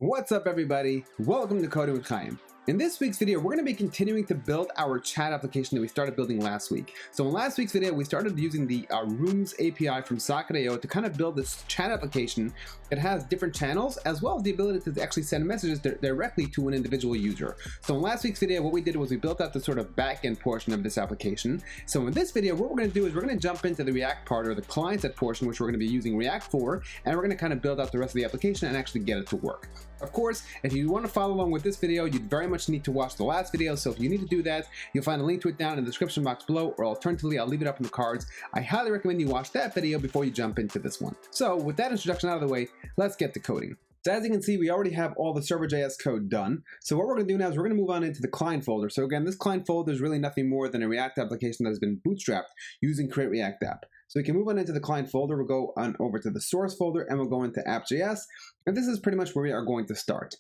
What's up, everybody? Welcome to Coding with Chaim. In this week's video, we're going to be continuing to build our chat application that we started building last week. So in last week's video, we started using the Rooms API from Socket.io to kind of build this chat application that has different channels, as well as the ability to actually send messages directly to an individual user. So in last week's video, what we did was we built out the sort of back-end portion of this application. So in this video, what we're going to do is we're going to jump into the React part, or the client-side portion, which we're going to be using React for, and we're going to kind of build out the rest of the application and actually get it to work. Of course, if you want to follow along with this video, you'd very much need to watch the last video. So if you need to do that, you'll find a link to it down in the description box below, or alternatively, I'll leave it up in the cards. I highly recommend you watch that video before you jump into this one. So with that introduction out of the way, let's get to coding. So as you can see, we already have all the server.js code done. So what we're going to do now is we're going to move on into the client folder. So again, this client folder is really nothing more than a React application that has been bootstrapped using Create React App. So we can move on into the client folder. We'll go on over to the source folder and we'll go into app.js. And this is pretty much where we are going to start.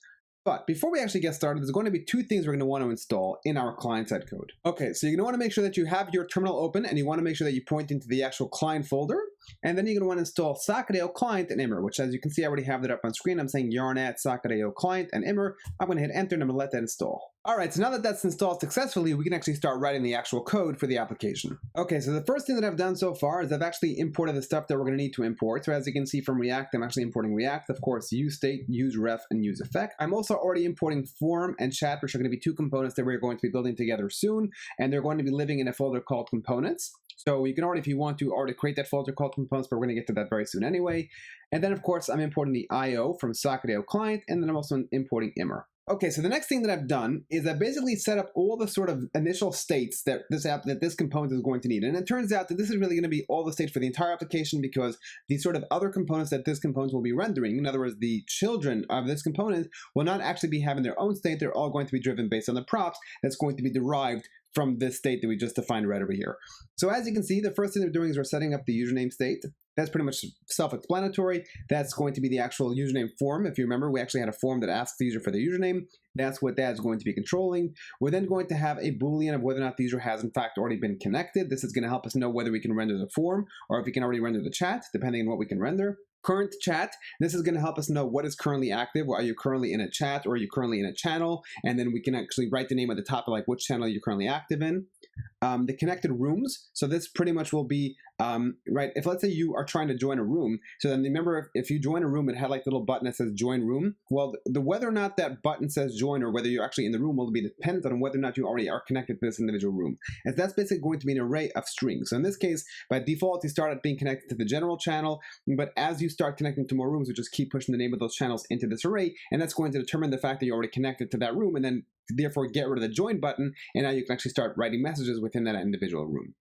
But before we actually get started, there's going to be two things we're going to want to install in our client-side code. Okay, so you're going to want to make sure that you have your terminal open, and you want to make sure that you point into the actual client folder. And then you're going to want to install Socket.io client and Immer, which, as you can see, I already have that up on screen. I'm saying yarn at Socket.io client and Immer. I'm going to hit enter and I'm going to let that install. All right, so now that that's installed successfully, we can actually start writing the actual code for the application. Okay, so the first thing that I've done so far is I've actually imported the stuff that we're going to need to import. So as you can see from React, I'm actually importing React, of course, useState, useRef, and useEffect. I'm also already importing form and chat, which are going to be two components that we're going to be building together soon, and they're going to be living in a folder called components. So you can already, if you want to, already create that folder called components, but we're going to get to that very soon anyway. And then, of course, I'm importing the IO from Socket.io client, and then I'm also importing Immer. Okay, so the next thing that I've done is I basically set up all the sort of initial states that this component is going to need. And it turns out that this is really going to be all the states for the entire application, because the sort of other components that this component will be rendering, in other words, the children of this component, will not actually be having their own state. They're all going to be driven based on the props that's going to be derived from this state that we just defined right over here. So as you can see, the first thing they're doing is we're setting up the username state. That's pretty much self-explanatory. That's going to be the actual username form. If you remember, we actually had a form that asks the user for their username. That's what that's going to be controlling. We're then going to have a Boolean of whether or not the user has in fact already been connected. This is going to help us know whether we can render the form or if we can already render the chat, depending on what we can render. Current chat, this is going to help us know what is currently active. Are you currently in a chat, or are you currently in a channel? And then we can actually write the name at the top of like which channel you're currently active in. The connected rooms, so this pretty much will be, right, if let's say you are trying to join a room, so then remember if you join a room, it had like a little button that says join room. Well, the whether or not that button says join or whether you're actually in the room will be dependent on whether or not you already are connected to this individual room. And that's basically going to be an array of strings. So in this case, by default, you start at being connected to the general channel, but as you start connecting to more rooms, we just keep pushing the name of those channels into this array, and that's going to determine the fact that you're already connected to that room, and then therefore get rid of the join button, and now you can actually start writing messages within that individual room.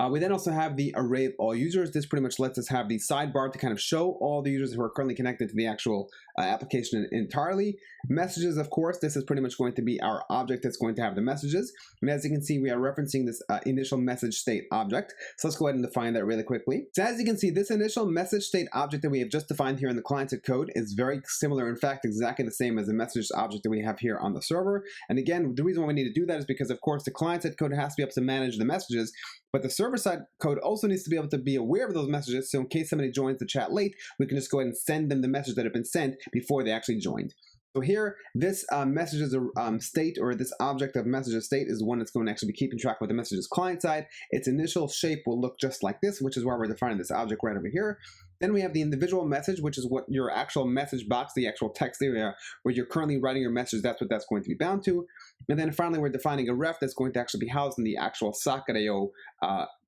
We then also have the array of all users. This pretty much lets us have the sidebar to kind of show all the users who are currently connected to the actual application entirely. Messages, of course, this is pretty much going to be our object that's going to have the messages. And as you can see, we are referencing this initial message state object. So let's go ahead and define that really quickly. So as you can see, this initial message state object that we have just defined here in the client-side code is very similar, in fact, exactly the same as the message object that we have here on the server. And again, the reason why we need to do that is because, of course, the client-side code has to be able to manage the messages, but the server-side code also needs to be able to be aware of those messages, so in case somebody joins the chat late, we can just go ahead and send them the message that have been sent before they actually joined. So here, this messages state, or this object of messages state, is the one that's going to actually be keeping track of the messages client side. Its initial shape will look just like this, which is why we're defining this object right over here. Then we have the individual message, which is what your actual message box, the actual text area where you're currently writing your message, that's what that's going to be bound to. And then finally, we're defining a ref that's going to actually be housed in the actual Socket.io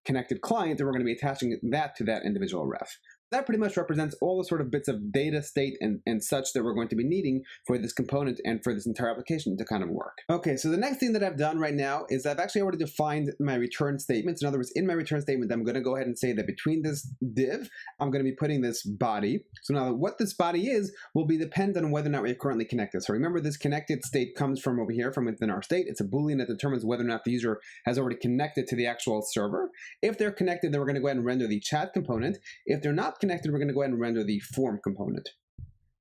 connected client, and we're going to be attaching that to that individual ref. That pretty much represents all the sort of bits of data, state, and such that we're going to be needing for this component and for this entire application to kind of work. Okay, so the next thing that I've done right now is I've actually already defined my return statements. In other words, in my return statement, I'm going to go ahead and say that between this div, I'm going to be putting this body. So now what this body is will be dependent on whether or not we're currently connected. So remember, this connected state comes from over here, from within our state. It's a Boolean that determines whether or not the user has already connected to the actual server. If they're connected, then we're going to go ahead and render the chat component. If they're not connected, we're going to go ahead and render the form component.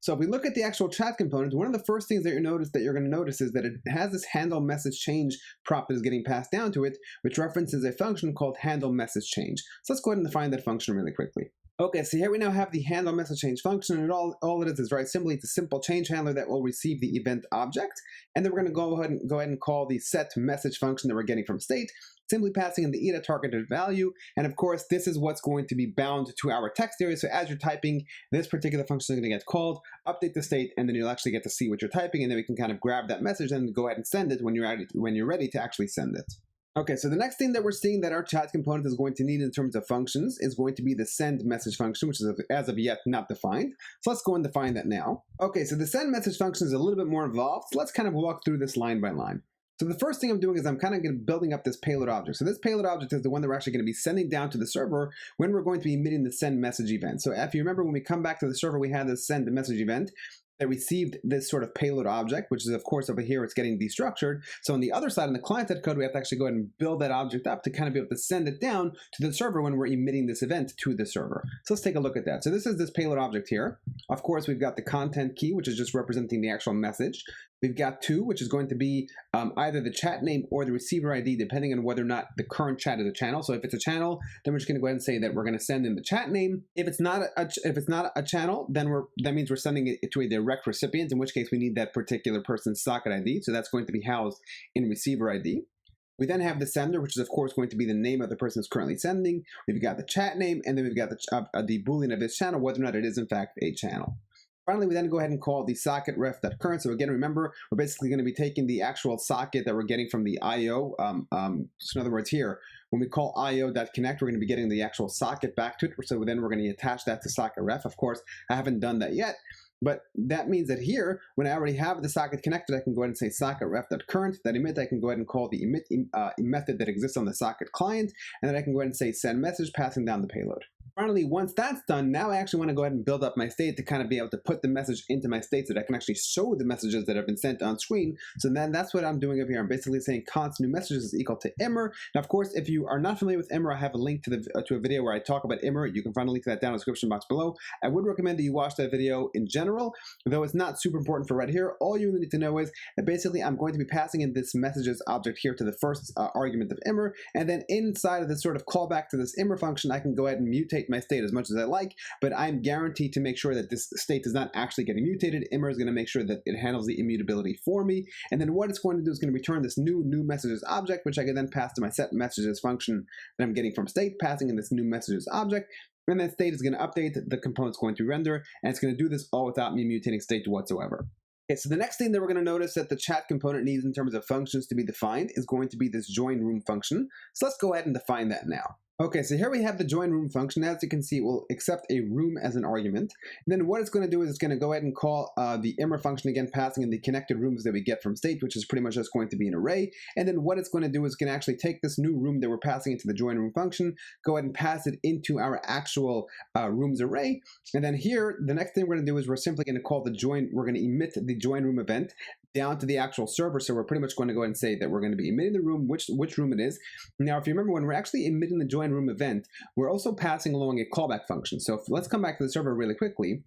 So if we look at the actual chat component, one of the first things that you're going to notice is that it has this handle message change prop that is getting passed down to it, which references a function called handle message change. So let's go ahead and define that function really quickly. Okay, so here we now have the handle message change function, and all it is very simply it's a simple change handler that will receive the event object, and then we're going to go ahead and call the set message function that we're getting from state, simply passing in the ETA targeted value, and of course this is what's going to be bound to our text area. So as you're typing, this particular function is going to get called, update the state, and then you'll actually get to see what you're typing, and then we can kind of grab that message and go ahead and send it when you're ready to actually send it. Okay, so the next thing that we're seeing that our chat component is going to need in terms of functions is going to be the send message function, which is as of yet not defined. So let's go and define that now. Okay, so the send message function is a little bit more involved. So let's kind of walk through this line by line. So the first thing I'm doing is I'm kind of building up this payload object. So this payload object is the one that we're actually going to be sending down to the server when we're going to be emitting the send message event. So if you remember, when we come back to the server, we had this send message event that received this sort of payload object, which is of course over here, it's getting destructured. So on the other side, in the client-side code, we have to actually go ahead and build that object up to kind of be able to send it down to the server when we're emitting this event to the server. So let's take a look at that. So this is this payload object here. Of course, we've got the content key, which is just representing the actual message. We've got two, which is going to be either the chat name or the receiver ID, depending on whether or not the current chat is a channel. So if it's a channel, then we're just going to go ahead and say that we're going to send in the chat name. If it's not a channel, then that means we're sending it to a direct recipient, in which case we need that particular person's socket ID. So that's going to be housed in receiver ID. We then have the sender, which is of course going to be the name of the person who's currently sending. We've got the chat name, and then we've got the Boolean of this channel, whether or not it is in fact a channel. Finally, we then go ahead and call the socket ref.current. So again, remember, we're basically going to be taking the actual socket that we're getting from the IO. So in other words, here, when we call IO.connect, we're going to be getting the actual socket back to it. So then we're going to attach that to socket ref. Of course, I haven't done that yet. But that means that here, when I already have the socket connected, I can go ahead and say socket ref.current. That emit, I can go ahead and call the emit method that exists on the socket client. And then I can go ahead and say send message, passing down the payload. Finally, once that's done, now I actually want to go ahead and build up my state to kind of be able to put the message into my state so that I can actually show the messages that have been sent on screen. So then that's what I'm doing over here. I'm basically saying const new messages is equal to immer. Now, of course, if you are not familiar with immer, I have a link to a video where I talk about immer. You can find a link to that down in the description box below. I would recommend that you watch that video in general, though it's not super important for right here. All you need to know is that basically I'm going to be passing in this messages object here to the first argument of immer, and then inside of this sort of callback to this immer function, I can go ahead and mutate my state as much as I like, but I'm guaranteed to make sure that this state is not actually getting mutated. Immer is going to make sure that it handles the immutability for me, and then what it's going to do is going to return this new messages object, which I can then pass to my set messages function that I'm getting from state, passing in this new messages object. And then state is going to update, the component's going to render, and it's going to do this all without me mutating state whatsoever. Okay, so the next thing that we're going to notice that the chat component needs in terms of functions to be defined is going to be this join room function. So let's go ahead and define that now. Okay, so here we have the join room function. As you can see, it will accept a room as an argument. And then what it's going to do is it's going to go ahead and call the immer function again, passing in the connected rooms that we get from state, which is pretty much just going to be an array. And then what it's going to do is it's going to actually take this new room that we're passing into the join room function, go ahead and pass it into our actual rooms array. And then here, the next thing we're going to do is we're simply going to call we're going to emit the join room event down to the actual server. So we're pretty much going to go ahead and say that we're going to be emitting the room, which room it is. Now, if you remember, when we're actually emitting the join room event, we're also passing along a callback function. So let's come back to the server really quickly.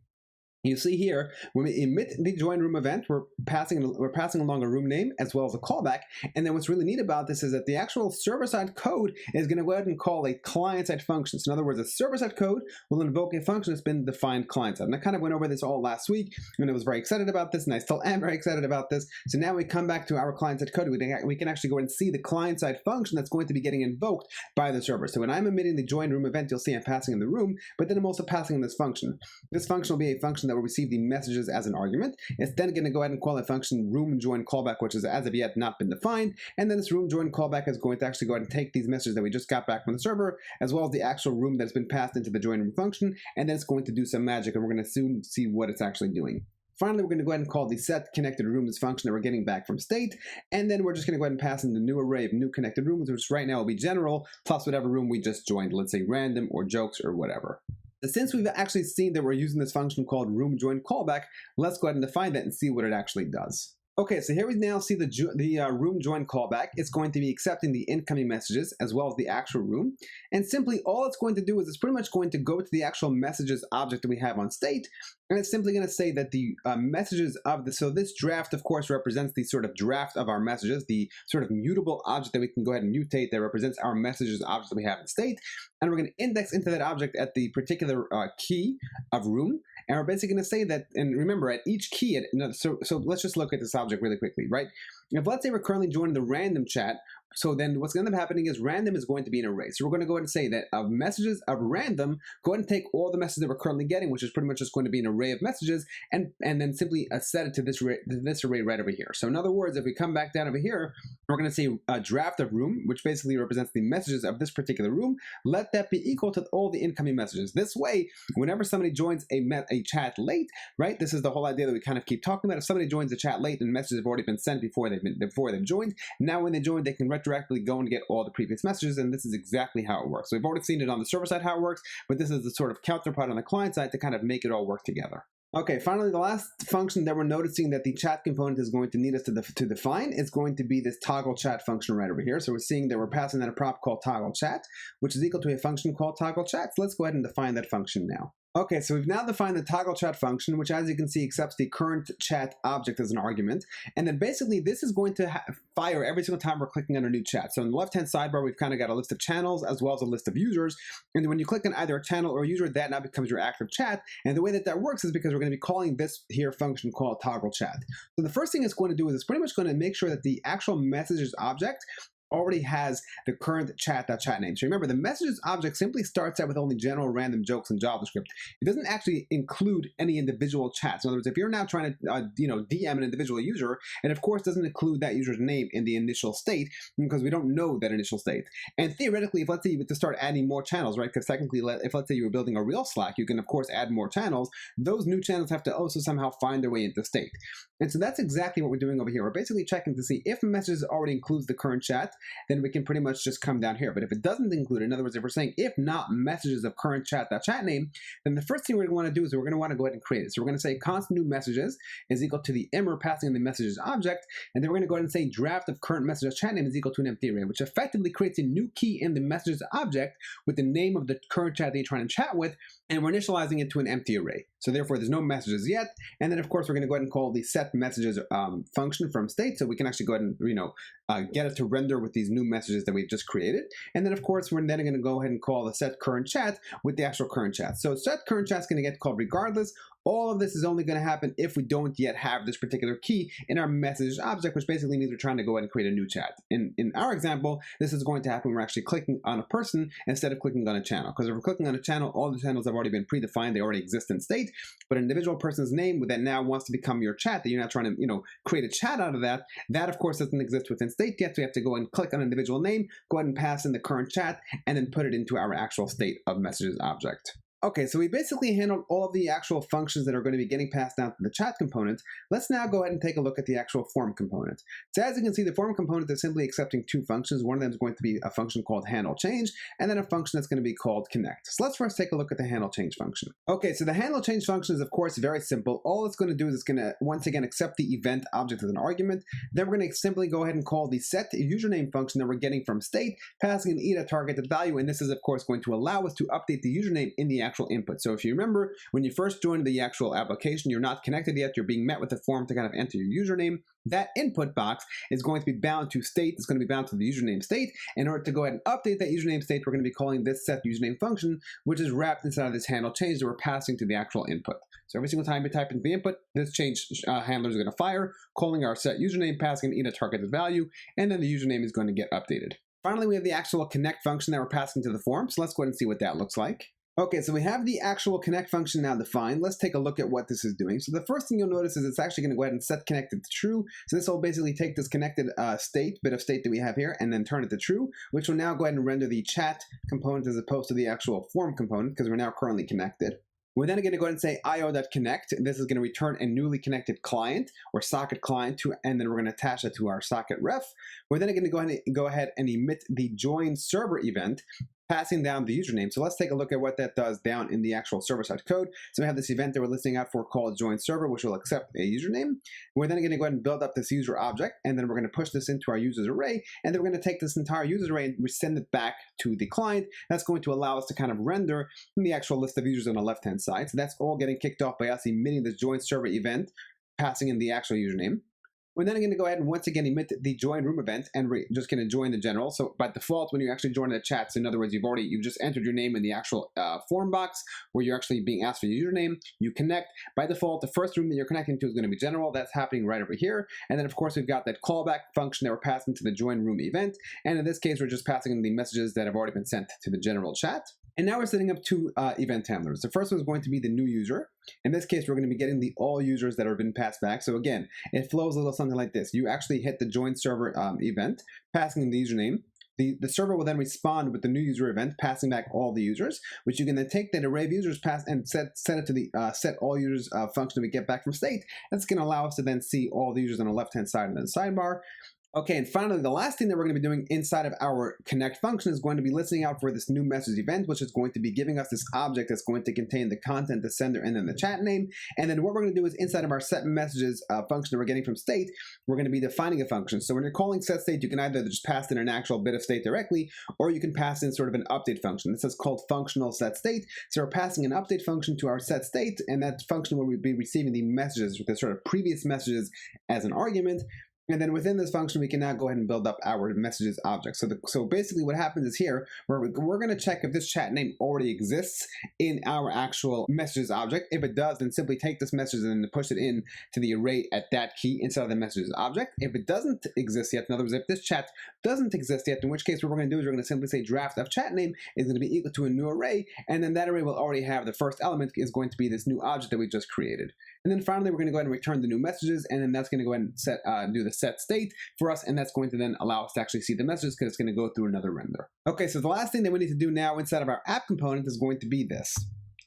You see here, when we emit the join room event, we're passing along a room name as well as a callback. And then what's really neat about this is that the actual server-side code is going to go ahead and call a client-side function. So in other words, a server-side code will invoke a function that's been defined client-side. And I kind of went over this all last week, and I was very excited about this, and I still am very excited about this. So now we come back to our client-side code. We can actually go and see the client-side function that's going to be getting invoked by the server. So when I'm emitting the join room event, you'll see I'm passing in the room, but then I'm also passing in this function. This function will be a function that will receive the messages as an argument. It's then going to go ahead and call a function room join callback, which is as of yet not been defined. And then this room join callback is going to actually go ahead and take these messages that we just got back from the server, as well as the actual room that's been passed into the join room function. And then it's going to do some magic, and we're going to soon see what it's actually doing. Finally, we're going to go ahead and call the set connected rooms function that we're getting back from state. And then we're just going to go ahead and pass in the new array of new connected rooms, which right now will be general, plus whatever room we just joined, let's say random or jokes or whatever. Since we've actually seen that we're using this function called room join callback, let's go ahead and define that and see what it actually does. Okay, so here we now see the room join callback. It's going to be accepting the incoming messages as well as the actual room. And simply all it's going to do is it's pretty much going to go to the actual messages object that we have on state. And it's simply going to say that the messages of so this draft, of course, represents the sort of draft of our messages, the sort of mutable object that we can go ahead and mutate that represents our messages object that we have in state. And we're going to index into that object at the particular key of room. And we're basically going to say that, and remember, at each key, so let's just look at this object really quickly, right? If let's say we're currently joining the random chat, so then what's going to end up happening is random is going to be an array. So we're going to go ahead and say that of messages of random, go ahead and take all the messages that we're currently getting, which is pretty much just going to be an array of messages, and then simply set it to this array right over here. So in other words, if we come back down over here, we're going to say a draft of room, which basically represents the messages of this particular room. Let that be equal to all the incoming messages. This way, whenever somebody joins a chat late, right? This is the whole idea that we kind of keep talking about. If somebody joins the chat late and messages have already been sent before they've joined, now when they join, they can retroactively go and get all the previous messages, and this is exactly how it works. So we've already seen it on the server side how it works, but this is the sort of counterpart on the client side to kind of make it all work together. Okay, finally, the last function that we're noticing that the chat component is going to need us to define is going to be this toggle chat function right over here. So we're seeing that we're passing that a prop called toggle chat, which is equal to a function called toggle chat. So let's go ahead and define that function now. Okay, so we've now defined the toggle chat function, which as you can see accepts the current chat object as an argument. And then basically this is going to fire every single time we're clicking on a new chat. So on the left-hand sidebar, we've kind of got a list of channels as well as a list of users. And then when you click on either a channel or a user, that now becomes your active chat. And the way that that works is because we're going to be calling this here function called toggle chat. So the first thing it's going to do is it's pretty much going to make sure that the actual messages object already has the current chat name. So remember, the messages object simply starts out with only general random jokes in JavaScript. It doesn't actually include any individual chats. In other words, if you're now trying to DM an individual user, it of course doesn't include that user's name in the initial state because we don't know that initial state. And theoretically, if let's say you were to start adding more channels, right? Because technically, if let's say you were building a real Slack, you can of course add more channels. Those new channels have to also somehow find their way into state. And so that's exactly what we're doing over here. We're basically checking to see if a message already includes the current chat, then we can pretty much just come down here. But if it doesn't include it, in other words, if we're saying if not messages of current chat name, then the first thing we're going to want to do is we're going to want to go ahead and create it. So we're going to say constant new messages is equal to the immer passing in the messages object, and then we're going to go ahead and say draft of current messages chat name is equal to an empty array, which effectively creates a new key in the messages object with the name of the current chat that you're trying to chat with, and we're initializing it to an empty array. So therefore, there's no messages yet. And then, of course, we're going to go ahead and call the set messages function from state, so we can actually go ahead and get it to render with these new messages that we've just created. And then, of course, we're then going to go ahead and call the set current chat with the actual current chat. So set current chat is going to get called regardless. All of this is only going to happen if we don't yet have this particular key in our messages object, which basically means we're trying to go ahead and create a new chat. In our example, this is going to happen when we're actually clicking on a person instead of clicking on a channel. Because if we're clicking on a channel, all the channels have already been predefined. They already exist in state. But an individual person's name that now wants to become your chat, that you're now trying to create a chat out of that of course doesn't exist within state yet. So we have to go and click on an individual name, go ahead and pass in the current chat, and then put it into our actual state of messages object. Okay, so we basically handled all of the actual functions that are going to be getting passed down to the chat component. Let's now go ahead and take a look at the actual form component. So as you can see, the form component is simply accepting two functions. One of them is going to be a function called handle change, and then a function that's going to be called connect. So let's first take a look at the handle change function. Okay, so the handle change function is of course very simple. All it's going to do is it's going to once again accept the event object as an argument. Then we're going to simply go ahead and call the set username function that we're getting from state, passing an e targeted value, and this is of course going to allow us to update the username in the actual input. So if you remember, when you first joined the actual application, you're not connected yet, you're being met with a form to kind of enter your username. That input box is going to be bound to state. It's going to be bound to the username state. In order to go ahead and update that username state, we're going to be calling this set username function, which is wrapped inside of this handle change that we're passing to the actual input. So every single time we type into the input, this change handler is going to fire, calling our set username, passing an targeted value, and then the username is going to get updated. Finally, we have the actual connect function that we're passing to the form. So let's go ahead and see what that looks like. Okay, so we have the actual connect function now defined. Let's take a look at what this is doing. So the first thing you'll notice is it's actually going to go ahead and set connected to true. So this will basically take this connected bit of state that we have here and then turn it to true, which will now go ahead and render the chat component as opposed to the actual form component because we're now currently connected. We're then going to go ahead and say io.connect. This is going to return a newly connected client or socket client and then we're going to attach it to our socket ref. We're then going to go ahead and emit the join server event. passing down the username. So let's take a look at what that does down in the actual server-side code. So we have this event that we're listening out for called join server, which will accept a username. We're then going to go ahead and build up this user object, and then we're going to push this into our users array, and then we're going to take this entire users array and we send it back to the client. That's going to allow us to kind of render the actual list of users on the left-hand side. So that's all getting kicked off by us emitting this join server event, passing in the actual username. We're then going to go ahead and once again emit the join room event, and we're just going to join the general. So by default, when you actually join the chat, so in other words, you've just entered your name in the actual form box where you're actually being asked for your username. You connect. By default, the first room that you're connecting to is going to be general. That's happening right over here. And then of course we've got that callback function that we're passing to the join room event. And in this case, we're just passing in the messages that have already been sent to the general chat. And now we're setting up two event handlers. The first one is going to be the new user. In this case, we're going to be getting the all users that have been passed back. So again, it flows a little something like this. You actually hit the join server event, passing in the username. The server will then respond with the new user event, passing back all the users, which you can then take that array of users, pass and set it to the set all users function that we get back from state. That's going to allow us to then see all the users on the left-hand side of the sidebar. Okay, and finally, the last thing that we're going to be doing inside of our connect function is going to be listening out for this new message event, which is going to be giving us this object that's going to contain the content, the sender, and then the chat name. And then what we're going to do is inside of our set messages function that we're getting from state, we're going to be defining a function. So when you're calling set state, you can either just pass in an actual bit of state directly, or you can pass in sort of an update function. This is called functional set state. So we're passing an update function to our set state, and that function will be receiving the messages, the sort of previous messages as an argument. And then within this function, we can now go ahead and build up our messages object. So basically what happens is here, we're going to check if this chat name already exists in our actual messages object. If it does, then simply take this message and then push it in to the array at that key inside of the messages object. If it doesn't exist yet, in other words, if this chat doesn't exist yet, in which case what we're going to do is we're going to simply say draft of chat name is going to be equal to a new array. And then that array will already have the first element is going to be this new object that we just created. And then finally, we're going to go ahead and return the new messages. And then that's going to go ahead and do the set state for us, and that's going to then allow us to actually see the messages because it's going to go through another render. Okay, so the last thing that we need to do now inside of our app component is going to be this.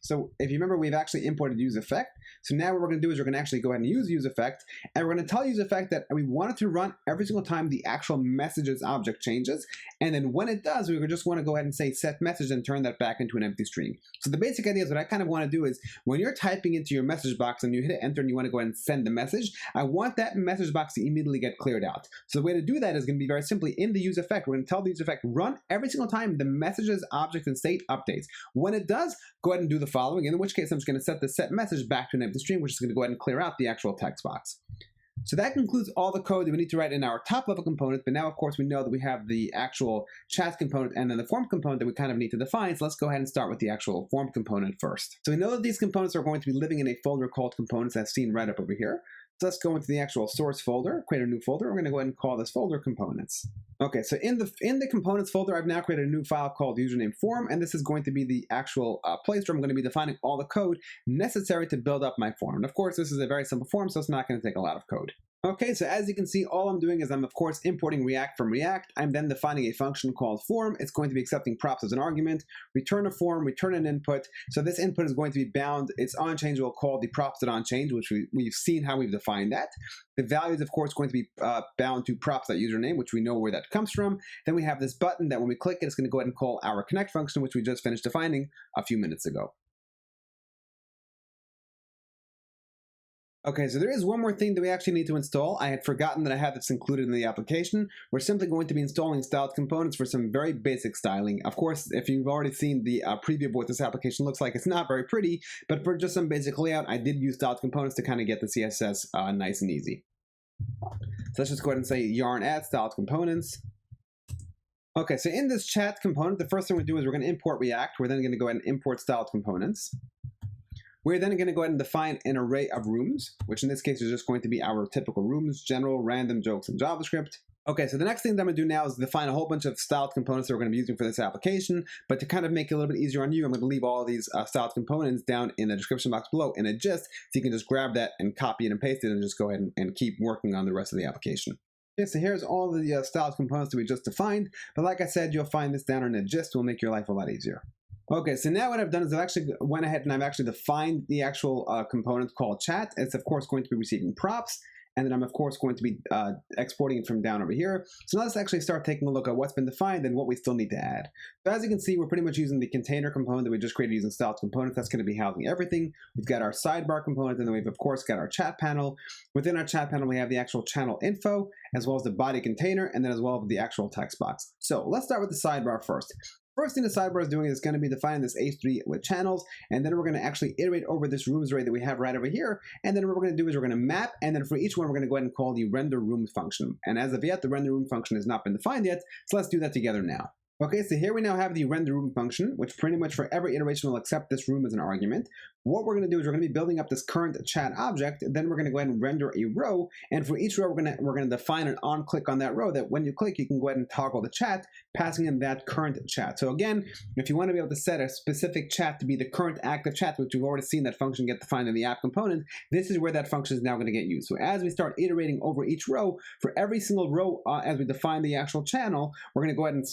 So if you remember, we've actually imported useEffect. So now what we're going to do is we're going to actually go ahead and use useEffect, and we're going to tell useEffect that we want it to run every single time the actual messages object changes. And then when it does, we just want to go ahead and say set message and turn that back into an empty string. So the basic idea is what I kind of want to do is when you're typing into your message box and you hit enter and you want to go ahead and send the message, I want that message box to immediately get cleared out. So the way to do that is going to be very simply in the useEffect. We're going to tell the useEffect run every single time the messages object and state updates. When it does, go ahead and do the following, in which case I'm just going to set the set message back to an empty string, which is going to go ahead and clear out the actual text box. So that concludes all the code that we need to write in our top level component, but now of course we know that we have the actual chat component and then the form component that we kind of need to define. So let's go ahead and start with the actual form component first. So we know that these components are going to be living in a folder called components as seen right up over here. So let's go into the actual source folder, create a new folder. We're going to go ahead and call this folder components. Okay, so in the components folder, I've now created a new file called username form, and this is going to be the actual place where I'm going to be defining all the code necessary to build up my form. And of course, this is a very simple form, so it's not going to take a lot of code. Okay, so as you can see, all I'm doing is I'm of course importing React from React. I'm then defining a function called form. It's going to be accepting props as an argument, return a form, return an input. So this input is going to be bound. Its onchange will call the props.onChange, which we've seen how we've defined that. The value is of course going to be bound to props.username, which we know where that comes from. Then we have this button that when we click it, it's going to go ahead and call our connect function, which we just finished defining a few minutes ago. Okay, so there is one more thing that we actually need to install. I had forgotten that I had this included in the application. We're simply going to be installing styled components for some very basic styling. Of course, if you've already seen the preview of what this application looks like, it's not very pretty, but for just some basic layout, I did use styled components to kind of get the CSS nice and easy. So let's just go ahead and say yarn add styled components. Okay, so in this chat component, the first thing we do is we're going to import React. We're then going to go ahead and import styled components. We're then going to go ahead and define an array of rooms, which in this case is just going to be our typical rooms, general, random, jokes, and JavaScript. Okay, so the next thing that I'm going to do now is define a whole bunch of styled components that we're going to be using for this application. But to kind of make it a little bit easier on you, I'm going to leave all of these styled components down in the description box below in a gist, so you can just grab that and copy it and paste it and just go ahead and keep working on the rest of the application. Okay, so here's all the styled components that we just defined. But like I said, you'll find this down in a gist. Will make your life a lot easier. Okay, so now what I've done is I've actually went ahead and I've actually defined the actual component called chat. It's of course going to be receiving props. and then I'm of course going to be exporting it from down over here. So now let's actually start taking a look at what's been defined and what we still need to add. So as you can see, we're pretty much using the container component that we just created using styled components. That's going to be housing everything. We've got our sidebar component, and then we've of course got our chat panel. Within our chat panel, we have the actual channel info, as well as the body container, and then as well as the actual text box. So let's start with the sidebar first. First thing the sidebar is doing is going to be defining this H3 with channels, and then we're going to actually iterate over this rooms array that we have right over here. And then what we're going to do is we're going to map, and then for each one, we're going to go ahead and call the render room function. And as of yet, the render room function has not been defined yet, so let's do that together now. Okay, so here we now have the render room function, which pretty much for every iteration will accept this room as an argument. What we're going to do is we're going to be building up this current chat object, then we're going to go ahead and render a row, and for each row we're going to define an on-click on that row that when you click, you can go ahead and toggle the chat, passing in that current chat. So again, if you want to be able to set a specific chat to be the current active chat, which we've already seen that function get defined in the app component, this is where that function is now going to get used. So as we start iterating over each row, for every single row as we define the actual channel, we're going to go ahead and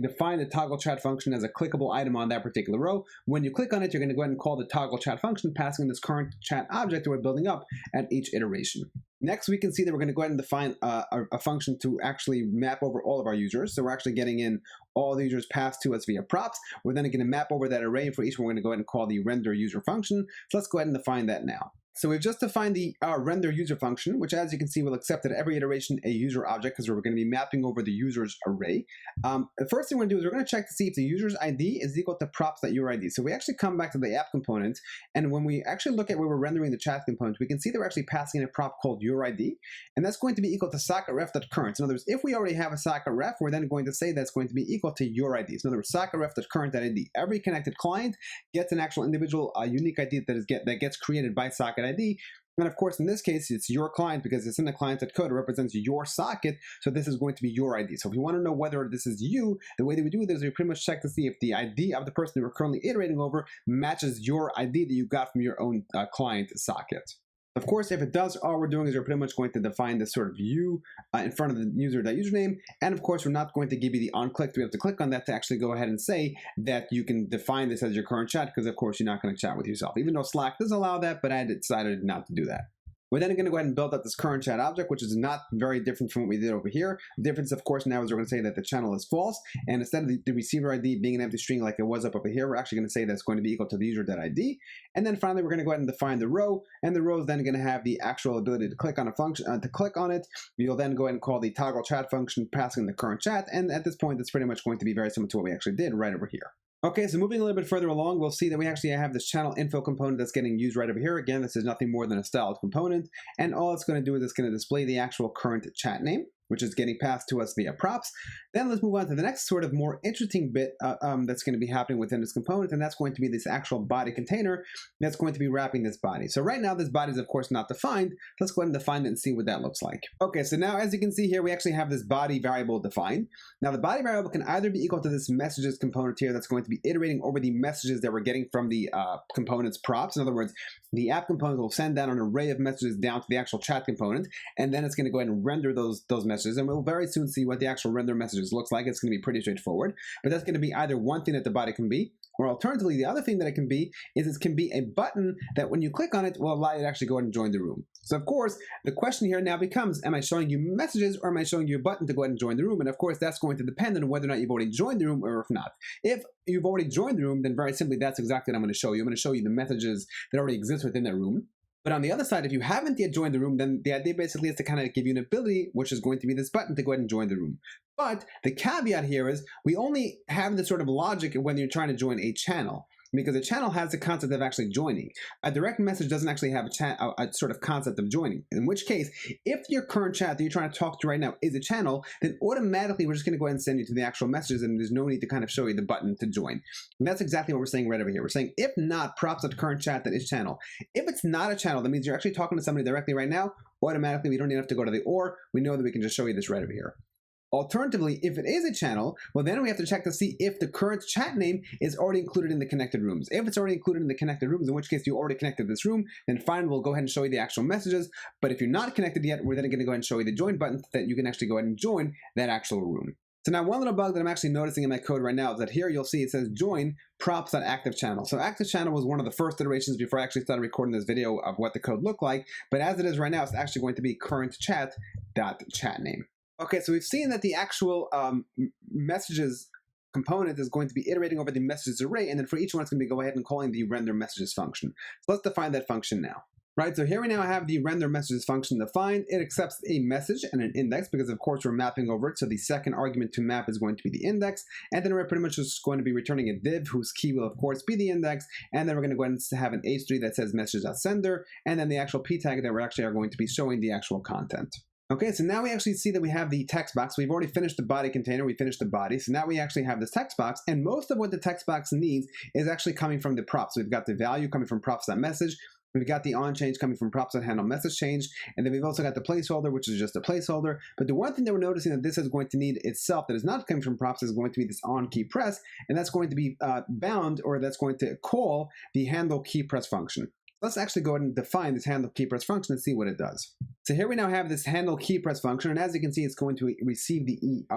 define the toggle chat function as a clickable item on that particular row. When you click on it, you're going to go ahead and call the toggle chat function, passing in this current chat object that we're building up at each iteration. Next, we can see that we're going to go ahead and define a function to actually map over all of our users. So we're actually getting in all the users passed to us via props. We're then going to map over that array, and for each one, we're going to go ahead and call the render user function. So let's go ahead and define that now. So we've just defined the render user function, which as you can see will accept at every iteration a user object because we're going to be mapping over the user's array. The first thing we're going to do is we're going to check to see if the user's ID is equal to props.urID. So we actually come back to the app component, and when we actually look at where we're rendering the chat component, we can see that we're actually passing in a prop called urID, and that's going to be equal to socketRef.current. In other words, if we already have a socketRef, we're then going to say that's going to be equal to urID. So in other words, socketRef.current.id. Every connected client gets an actual individual unique ID that gets created by socket ID. And of course, in this case, it's your client because it's in the client.code. It represents your socket. So this is going to be your ID. So if you want to know whether this is you, the way that we do this is we pretty much check to see if the ID of the person that we're currently iterating over matches your ID that you got from your own client socket. Of course, if it does, all we're doing is we're pretty much going to define this sort of U in front of the username. And of course, we're not going to give you the on-click to be able to click on that to actually go ahead and say that you can define this as your current chat, because of course, you're not going to chat with yourself, even though Slack does allow that, but I decided not to do that. We're then going to go ahead and build up this current chat object, which is not very different from what we did over here. The difference, of course, now is we're going to say that the channel is false, and instead of the receiver ID being an empty string like it was up over here, we're actually going to say that's going to be equal to the user.id. And then finally, we're going to go ahead and define the row, and the row is then going to have the actual ability to click on a function, to click on it. You'll then go ahead and call the toggle chat function, passing the current chat, and at this point, it's pretty much going to be very similar to what we actually did right over here. Okay, so moving a little bit further along, we'll see that we actually have this channel info component that's getting used right over here. Again, this is nothing more than a styled component, and all it's going to do is it's going to display the actual current chat name, which is getting passed to us via props. Then let's move on to the next sort of more interesting bit that's going to be happening within this component, and that's going to be this actual body container that's going to be wrapping this body. So right now, this body is of course not defined. Let's go ahead and define it and see what that looks like. Okay, so now as you can see here, we actually have this body variable defined. Now the body variable can either be equal to this messages component here that's going to be iterating over the messages that we're getting from the component's props. In other words, the app component will send down an array of messages down to the actual chat component, and then it's going to go ahead and render those messages, and we'll very soon see what the actual render messages looks like. It's going to be pretty straightforward, but that's going to be either one thing that the body can be, or alternatively, the other thing that it can be is it can be a button that when you click on it will allow you to actually go ahead and join the room. So of course, the question here now becomes, am I showing you messages or am I showing you a button to go ahead and join the room? And of course, that's going to depend on whether or not you've already joined the room or if not. If you've already joined the room, then very simply, that's exactly what I'm going to show you. I'm going to show you the messages that already exist within that room. But on the other side, if you haven't yet joined the room, then the idea basically is to kind of give you an ability, which is going to be this button to go ahead and join the room. But the caveat here is we only have this sort of logic when you're trying to join a channel, because a channel has the concept of actually joining. A direct message doesn't actually have a sort of concept of joining, in which case, if your current chat that you're trying to talk to right now is a channel, then automatically we're just going to go ahead and send you to the actual messages, and there's no need to kind of show you the button to join. And that's exactly what we're saying right over here. We're saying if not, props at current chat that is channel. If it's not a channel, that means you're actually talking to somebody directly right now. Automatically, we don't even have to go to the or. We know that we can just show you this right over here. Alternatively, if it is a channel, well, then we have to check to see if the current chat name is already included in the connected rooms. If it's already included in the connected rooms, in which case you already connected this room, then fine, we'll go ahead and show you the actual messages. But if you're not connected yet, we're then going to go ahead and show you the join button so that you can actually go ahead and join that actual room. So now one little bug that I'm actually noticing in my code right now is that here you'll see it says join props.activeChannel. So ActiveChannel was one of the first iterations before I actually started recording this video of what the code looked like, but as it is right now, it's actually going to be currentChat.chatName. Okay, so we've seen that the actual messages component is going to be iterating over the messages array, and then for each one it's going to be go ahead and calling the render messages function. So let's define that function now. Right, so here we now have the render messages function defined. It accepts a message and an index because of course we're mapping over it. So the second argument to map is going to be the index. And then we're pretty much just going to be returning a div whose key will of course be the index. And then we're going to go ahead and have an h3 that says message.sender. And then the actual p tag that we actually are going to be showing the actual content. Okay, so now we actually see that we have the text box. We've already finished the body container. We finished the body. So now we actually have this text box. And most of what the text box needs is actually coming from the props. So we've got the value coming from props.message. We've got the on change coming from props.handle message change, and then we've also got the placeholder, which is just a placeholder. But the one thing that we're noticing that this is going to need itself that is not coming from props is going to be this on key press, and that's going to be bound, or that's going to call the handle key press function. Let's actually go ahead and define this handle key press function and see what it does. So here we now have this handle key press function, and as you can see, it's going to receive the E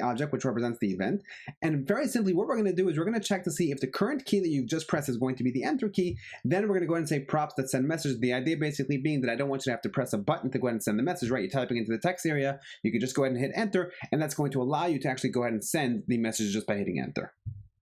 object, which represents the event. And very simply, what we're going to do is we're going to check to see if the current key that you've just pressed is going to be the enter key. Then we're going to go ahead and say props that send message. The idea basically being that I don't want you to have to press a button to go ahead and send the message, right? You're typing into the text area, you can just go ahead and hit enter, and that's going to allow you to actually go ahead and send the message just by hitting enter.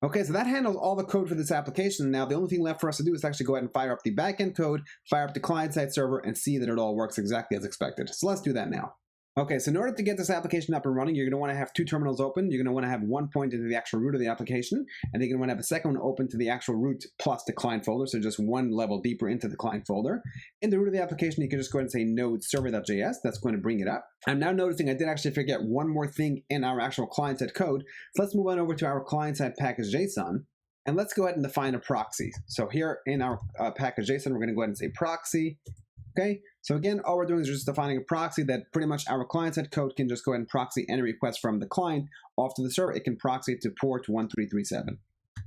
Okay, so that handles all the code for this application. Now, the only thing left for us to do is actually go ahead and fire up the backend code, fire up the client-side server, and see that it all works exactly as expected. So let's do that now. Okay, so in order to get this application up and running, you're going to want to have two terminals open. You're going to want to have one pointed to the actual root of the application, and then you're going to want to have a second one open to the actual root plus the client folder, so just one level deeper into the client folder. In the root of the application, you can just go ahead and say node server.js. That's going to bring it up. I'm now noticing I did actually forget one more thing in our actual client-side code. So let's move on over to our client-side package.json. And let's go ahead and define a proxy. So here in our package.json, we're going to go ahead and say proxy. Okay, so again, all we're doing is just defining a proxy that pretty much our client-side code can just go ahead and proxy any request from the client off to the server. It can proxy to port 1337.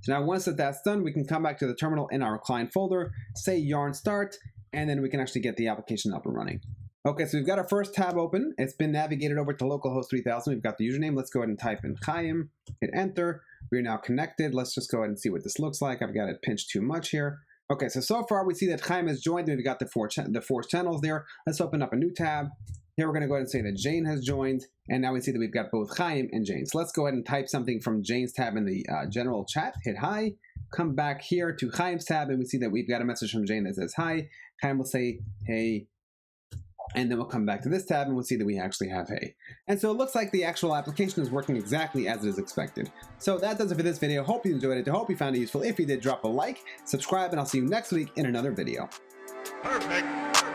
So now once that's done, we can come back to the terminal in our client folder, say yarn start, and then we can actually get the application up and running. Okay, so we've got our first tab open. It's been navigated over to localhost 3000. We've got the username. Let's go ahead and type in Chaim, hit enter. We're now connected. Let's just go ahead and see what this looks like. I've got it pinched too much here. Okay, so far we see that Chaim has joined. We've got the four channels there. Let's open up a new tab. Here we're going to go ahead and say that Jane has joined, and now we see that we've got both Chaim and Jane. So let's go ahead and type something from Jane's tab in the general chat. Hit hi. Come back here to Chaim's tab, and we see that we've got a message from Jane that says hi. Chaim will say hey. And then we'll come back to this tab and we'll see that we actually have hey. And so it looks like the actual application is working exactly as it is expected. So that does it for this video. Hope you enjoyed it. I hope you found it useful. If you did, drop a like, subscribe, and I'll see you next week in another video. Perfect.